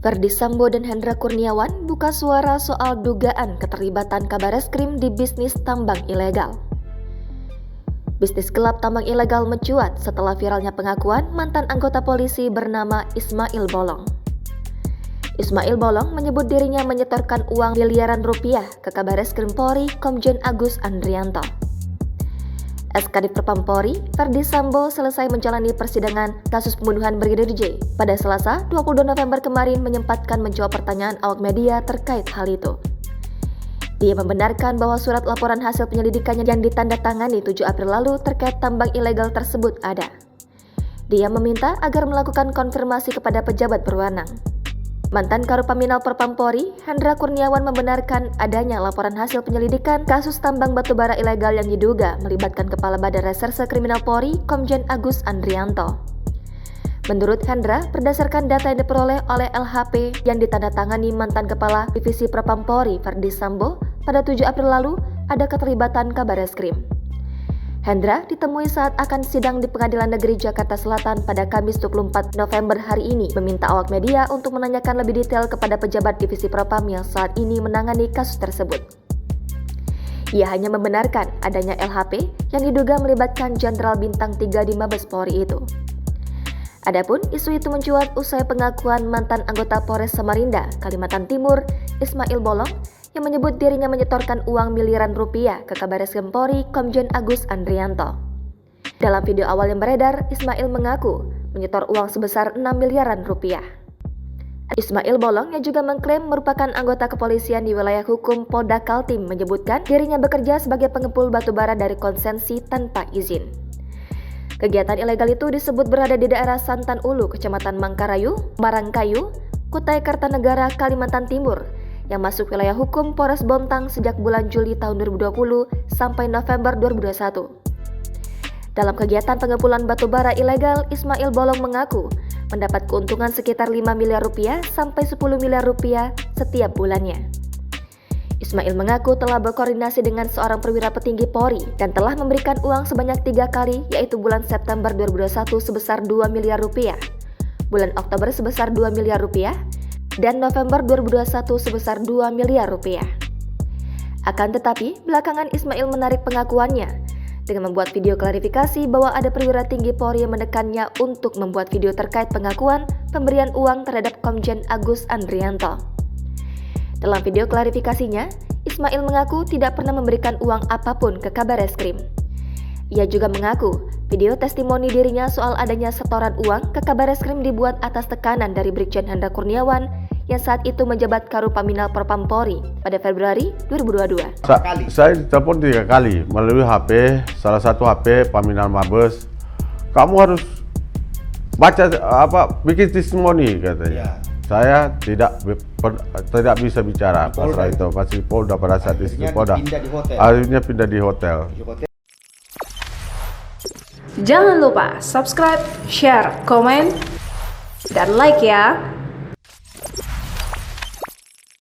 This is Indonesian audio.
Ferdy Sambo dan Hendra Kurniawan buka suara soal dugaan keterlibatan Kabareskrim di bisnis tambang ilegal. Bisnis gelap tambang ilegal mencuat setelah viralnya pengakuan mantan anggota polisi bernama Ismail Bolong. Ismail Bolong menyebut dirinya menyetorkan uang miliaran rupiah ke Kabareskrim Polri Komjen Agus Andrianto. Kadif Propam Polri, Ferdy Sambo selesai menjalani persidangan kasus pembunuhan Brigadir J. Pada Selasa, 22 November kemarin menyempatkan menjawab pertanyaan awak media terkait hal itu. Dia membenarkan bahwa surat laporan hasil penyelidikannya yang ditandatangani 7 April lalu terkait tambang ilegal tersebut ada. Dia meminta agar melakukan konfirmasi kepada pejabat berwenang. Mantan Karopaminal Propam Polri, Hendra Kurniawan membenarkan adanya laporan hasil penyelidikan kasus tambang batubara ilegal yang diduga melibatkan Kepala Badan Reserse Kriminal Polri, Komjen Agus Andrianto. Menurut Hendra, berdasarkan data yang diperoleh oleh LHP yang ditandatangani mantan Kepala Divisi Propam Polri, Ferdy Sambo, pada 7 April lalu ada keterlibatan Kabareskrim. Hendra ditemui saat akan sidang di Pengadilan Negeri Jakarta Selatan pada Kamis 24 November hari ini meminta awak media untuk menanyakan lebih detail kepada pejabat divisi Propam yang saat ini menangani kasus tersebut. Ia hanya membenarkan adanya LHP yang diduga melibatkan Jenderal Bintang 3 di Mabes Polri itu. Adapun isu itu mencuat usai pengakuan mantan anggota Polres Samarinda, Kalimantan Timur, Ismail Bolong, yang menyebut dirinya menyetorkan uang miliaran rupiah ke Kabareskrim Polri Komjen Agus Andrianto. Dalam video awal yang beredar, Ismail mengaku menyetor uang sebesar 6 miliaran rupiah. Ismail Bolong yang juga mengklaim merupakan anggota kepolisian di wilayah hukum Polda Kaltim menyebutkan dirinya bekerja sebagai pengepul batubara dari konsensi tanpa izin. Kegiatan ilegal itu disebut berada di daerah Santan Ulu, Kecamatan Mangkarayu, Marangkayu, Kutai Kartanegara, Kalimantan Timur, yang masuk wilayah hukum Polres Bontang sejak bulan Juli tahun 2020 sampai November 2021. Dalam kegiatan pengepulan batubara ilegal, Ismail Bolong mengaku mendapat keuntungan sekitar 5 miliar rupiah sampai 10 miliar rupiah setiap bulannya. Ismail mengaku telah berkoordinasi dengan seorang perwira petinggi Polri dan telah memberikan uang sebanyak 3 kali, yaitu bulan September 2021 sebesar 2 miliar rupiah, bulan Oktober sebesar 2 miliar rupiah, dan November 2021 sebesar 2 miliar rupiah. Akan tetapi, belakangan Ismail menarik pengakuannya dengan membuat video klarifikasi bahwa ada perwira tinggi Polri yang menekannya untuk membuat video terkait pengakuan pemberian uang terhadap Komjen Agus Andrianto. Dalam video klarifikasinya, Ismail mengaku tidak pernah memberikan uang apapun ke Kabareskrim. Ia juga mengaku video testimoni dirinya soal adanya setoran uang ke Kabareskrim dibuat atas tekanan dari Brigjen Hendra Kurniawan yang saat itu menjabat Karopaminal Propam Polri pada Februari 2022. Saya ditelepon 3 kali melalui HP, salah satu HP Paminal Mabes. Kamu harus baca bikin testimoni katanya. Saya tidak bisa bicara pasal itu, pasti Polda pada saat itu Polda. Akhirnya pindah di hotel. Jangan lupa subscribe, share, komen, dan like ya.